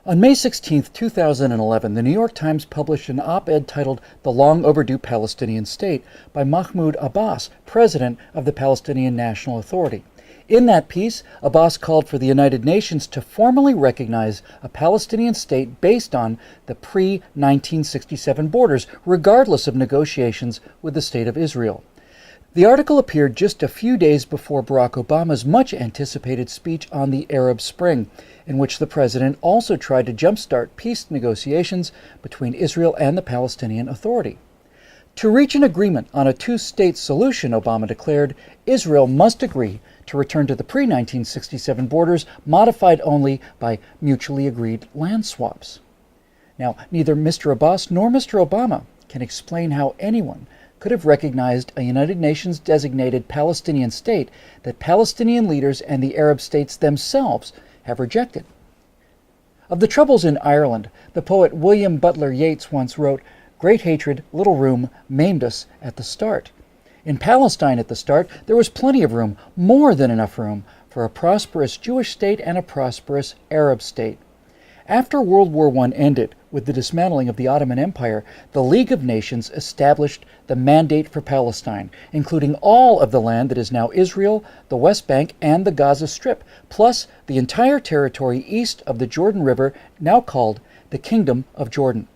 On May 16, 2011, the New York Times published an op-ed titled "The Long Overdue Palestinian State" by Mahmoud Abbas, president of the Palestinian National Authority. In that piece, Abbas called for the United Nations to formally recognize a Palestinian state based on the pre-1967 borders, regardless of negotiations with the State of Israel. The article appeared just a few days before Barack Obama's much-anticipated speech on the Arab Spring, in which the president also tried to jumpstart peace negotiations between Israel and the Palestinian Authority. To reach an agreement on a two-state solution, Obama declared, Israel must agree to return to the pre-1967 borders, modified only by mutually agreed land swaps. Now, neither Mr. Abbas nor Mr. Obama can explain how anyone could have recognized a United Nations-designated Palestinian state that Palestinian leaders and the Arab states themselves have rejected. Of the troubles in Ireland, the poet William Butler Yeats once wrote, "Great hatred, little room, maimed us at the start." In Palestine at the start, there was plenty of room, more than enough room, for a prosperous Jewish state and a prosperous Arab state. After World War I ended, with the dismantling of the Ottoman Empire, the League of Nations established the Mandate for Palestine, including all of the land that is now Israel, the West Bank, and the Gaza Strip, plus the entire territory east of the Jordan River, now called the Kingdom of Jordan.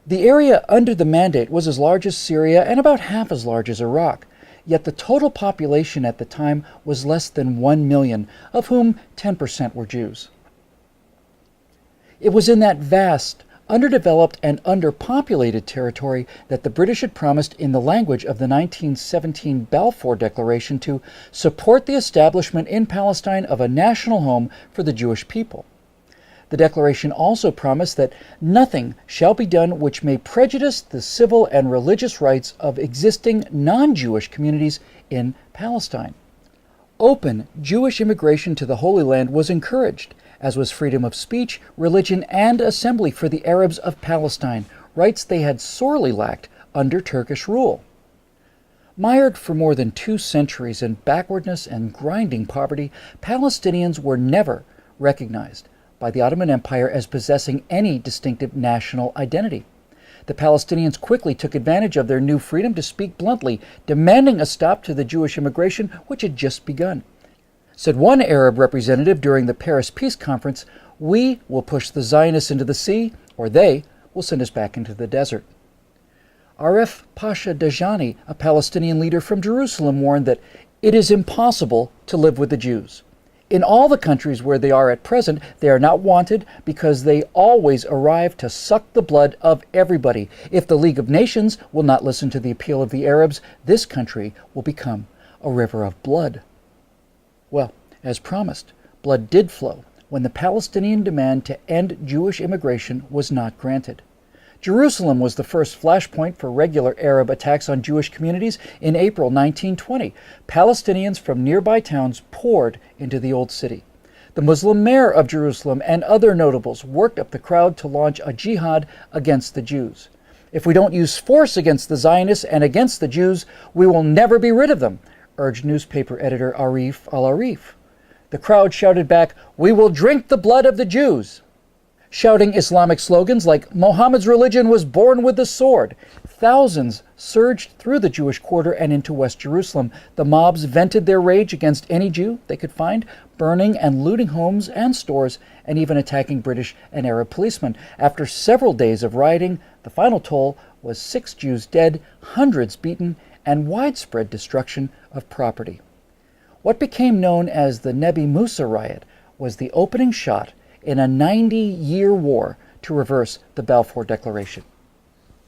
The area under the Mandate was as large as Syria and about half as large as Iraq, yet the total population at the time was less than 1 million, of whom 10% were Jews. It was in that vast, underdeveloped, and underpopulated territory that the British had promised in the language of the 1917 Balfour Declaration to support the establishment in Palestine of a national home for the Jewish people. The Declaration also promised that nothing shall be done which may prejudice the civil and religious rights of existing non-Jewish communities in Palestine. Open Jewish immigration to the Holy Land was encouraged, as was freedom of speech, religion, and assembly for the Arabs of Palestine, rights they had sorely lacked under Turkish rule. Mired for more than 2 centuries in backwardness and grinding poverty, Palestinians were never recognized by the Ottoman Empire as possessing any distinctive national identity. The Palestinians quickly took advantage of their new freedom to speak bluntly, demanding a stop to the Jewish immigration which had just begun. Said one Arab representative during the Paris Peace Conference, "We will push the Zionists into the sea, or they will send us back into the desert." Aref Pasha Dajani, a Palestinian leader from Jerusalem, warned that it is impossible to live with the Jews. In all the countries where they are at present, they are not wanted because they always arrive to suck the blood of everybody. If the League of Nations will not listen to the appeal of the Arabs, this country will become a river of blood. Well, as promised, blood did flow when the Palestinian demand to end Jewish immigration was not granted. Jerusalem was the first flashpoint for regular Arab attacks on Jewish communities in April 1920. Palestinians from nearby towns poured into the old city. The Muslim mayor of Jerusalem and other notables worked up the crowd to launch a jihad against the Jews. "If we don't use force against the Zionists and against the Jews, we will never be rid of them," urged newspaper editor Arif al-Arif. The crowd shouted back, "We will drink the blood of the Jews," shouting Islamic slogans like "Muhammad's religion was born with the sword." Thousands surged through the Jewish quarter and into West Jerusalem. The mobs vented their rage against any Jew they could find, burning and looting homes and stores, and even attacking British and Arab policemen. After several days of rioting, the final toll was 6 Jews dead, hundreds beaten, and widespread destruction of property. What became known as the Nebi Musa riot was the opening shot in a 90-year war to reverse the Balfour Declaration.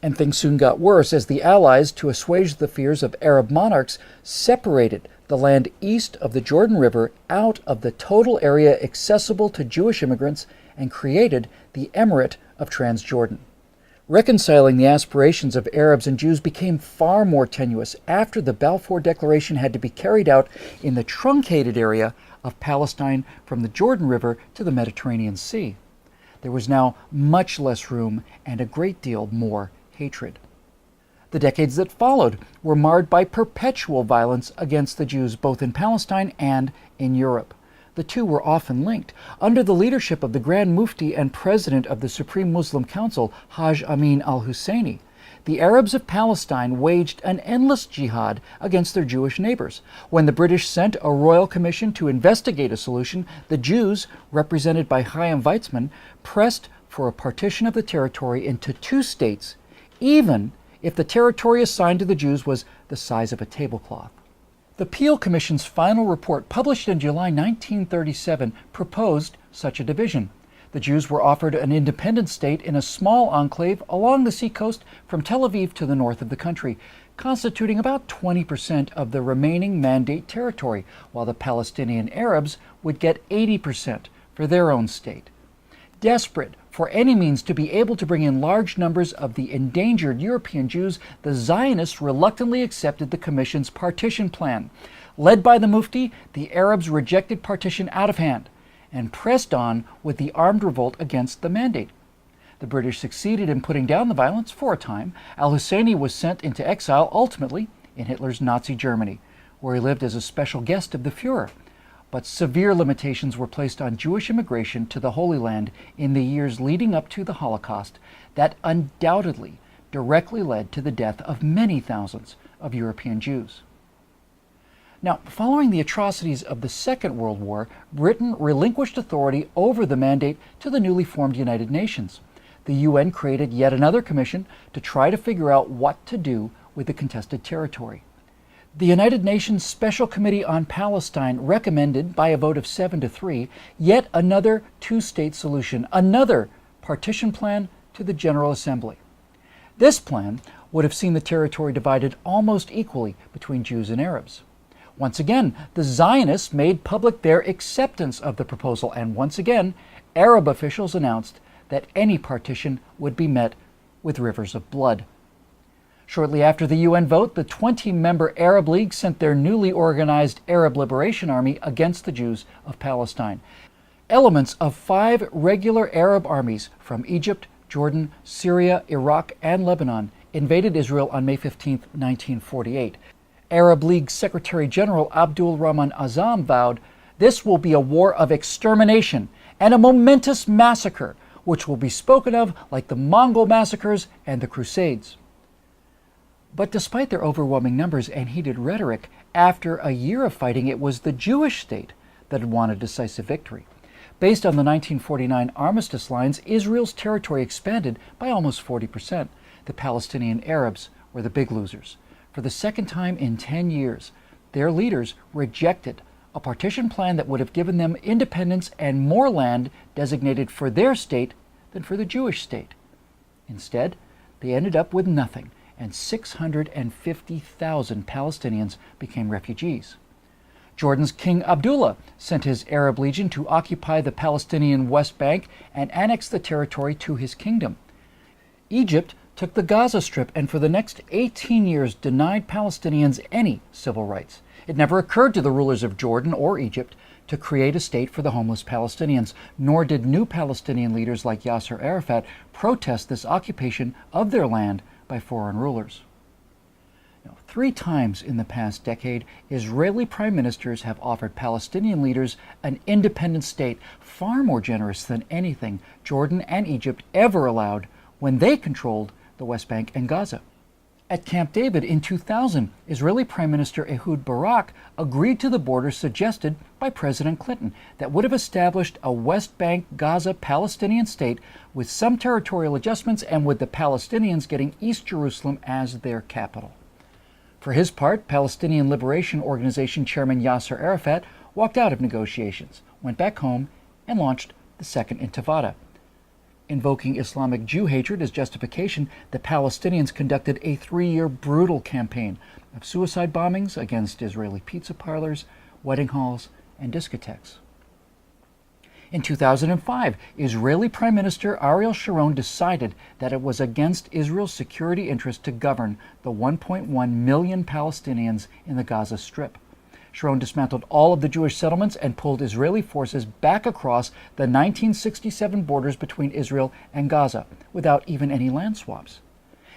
And things soon got worse as the Allies, to assuage the fears of Arab monarchs, separated the land east of the Jordan River out of the total area accessible to Jewish immigrants and created the Emirate of Transjordan. Reconciling the aspirations of Arabs and Jews became far more tenuous after the Balfour Declaration had to be carried out in the truncated area of Palestine from the Jordan River to the Mediterranean Sea. There was now much less room and a great deal more hatred. The decades that followed were marred by perpetual violence against the Jews both in Palestine and in Europe. The two were often linked. Under the leadership of the Grand Mufti and President of the Supreme Muslim Council, Haj Amin al-Husseini, the Arabs of Palestine waged an endless jihad against their Jewish neighbors. When the British sent a royal commission to investigate a solution, the Jews, represented by Chaim Weizmann, pressed for a partition of the territory into two states, even if the territory assigned to the Jews was the size of a tablecloth. The Peel Commission's final report, published in July 1937, proposed such a division. The Jews were offered an independent state in a small enclave along the seacoast from Tel Aviv to the north of the country, constituting about 20% of the remaining Mandate territory, while the Palestinian Arabs would get 80% for their own state. Desperate for any means to be able to bring in large numbers of the endangered European Jews, the Zionists reluctantly accepted the Commission's partition plan. Led by the Mufti, the Arabs rejected partition out of hand and pressed on with the armed revolt against the Mandate. The British succeeded in putting down the violence for a time. Al-Husseini was sent into exile, ultimately in Hitler's Nazi Germany, where he lived as a special guest of the Führer. But severe limitations were placed on Jewish immigration to the Holy Land in the years leading up to the Holocaust that undoubtedly directly led to the death of many thousands of European Jews. Now, following the atrocities of the Second World War, Britain relinquished authority over the Mandate to the newly formed United Nations. The UN created yet another commission to try to figure out what to do with the contested territory. The United Nations Special Committee on Palestine recommended, by a vote of 7-3, yet another two-state solution, another partition plan to the General Assembly. This plan would have seen the territory divided almost equally between Jews and Arabs. Once again, the Zionists made public their acceptance of the proposal, and once again, Arab officials announced that any partition would be met with rivers of blood. Shortly after the UN vote, the 20-member Arab League sent their newly organized Arab Liberation Army against the Jews of Palestine. Elements of 5 regular Arab armies from Egypt, Jordan, Syria, Iraq, and Lebanon invaded Israel on May 15, 1948. Arab League Secretary General Abdul Rahman Azam vowed, "This will be a war of extermination and a momentous massacre, which will be spoken of like the Mongol massacres and the Crusades." But despite their overwhelming numbers and heated rhetoric, after a year of fighting, it was the Jewish state that had won a decisive victory. Based on the 1949 armistice lines, Israel's territory expanded by almost 40%. The Palestinian Arabs were the big losers. For the second time in 10 years, their leaders rejected a partition plan that would have given them independence and more land designated for their state than for the Jewish state. Instead, they ended up with nothing, and 650,000 Palestinians became refugees. Jordan's King Abdullah sent his Arab legion to occupy the Palestinian West Bank and annex the territory to his kingdom. Egypt took the Gaza Strip and for the next 18 years denied Palestinians any civil rights. It never occurred to the rulers of Jordan or Egypt to create a state for the homeless Palestinians, nor did new Palestinian leaders like Yasser Arafat protest this occupation of their land by foreign rulers. Now, 3 times in the past decade, Israeli prime ministers have offered Palestinian leaders an independent state, far more generous than anything Jordan and Egypt ever allowed when they controlled the West Bank and Gaza. At Camp David in 2000, Israeli Prime Minister Ehud Barak agreed to the border suggested by President Clinton that would have established a West Bank Gaza Palestinian state with some territorial adjustments and with the Palestinians getting East Jerusalem as their capital. For his part, Palestinian Liberation Organization Chairman Yasser Arafat walked out of negotiations, went back home, and launched the Second Intifada. Invoking Islamic Jew hatred as justification, the Palestinians conducted a 3-year brutal campaign of suicide bombings against Israeli pizza parlors, wedding halls, and discotheques. In 2005, Israeli Prime Minister Ariel Sharon decided that it was against Israel's security interest to govern the 1.1 million Palestinians in the Gaza Strip. Sharon dismantled all of the Jewish settlements and pulled Israeli forces back across the 1967 borders between Israel and Gaza, without even any land swaps.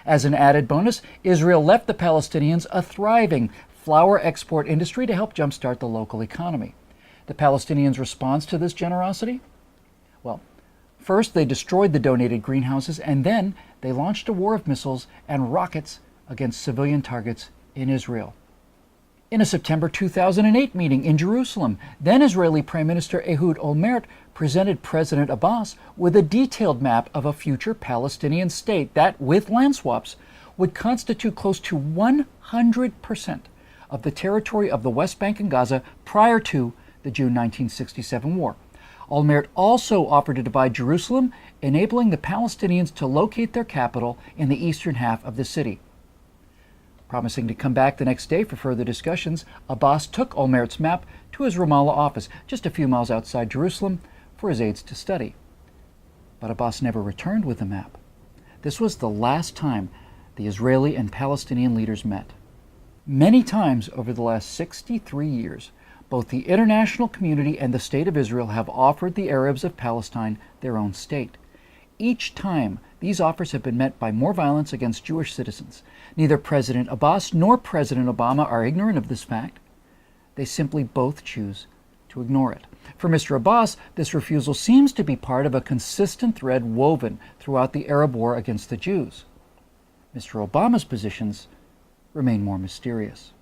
As an added bonus, Israel left the Palestinians a thriving flour export industry to help jumpstart the local economy. the Palestinians' response to this generosity? Well, first they destroyed the donated greenhouses, and then they launched a war of missiles and rockets against civilian targets in Israel. In a September 2008 meeting in Jerusalem, then Israeli Prime Minister Ehud Olmert presented President Abbas with a detailed map of a future Palestinian state that, with land swaps, would constitute close to 100% of the territory of the West Bank and Gaza prior to the June 1967 war. Olmert also offered to divide Jerusalem, enabling the Palestinians to locate their capital in the eastern half of the city. Promising to come back the next day for further discussions, Abbas took Olmert's map to his Ramallah office, just a few miles outside Jerusalem, for his aides to study. But Abbas never returned with the map. This was the last time the Israeli and Palestinian leaders met. Many times over the last 63 years, both the international community and the State of Israel have offered the Arabs of Palestine their own state. Each time, these offers have been met by more violence against Jewish citizens. Neither President Abbas nor President Obama are ignorant of this fact. They simply both choose to ignore it. For Mr. Abbas, this refusal seems to be part of a consistent thread woven throughout the Arab war against the Jews. Mr. Obama's positions remain more mysterious.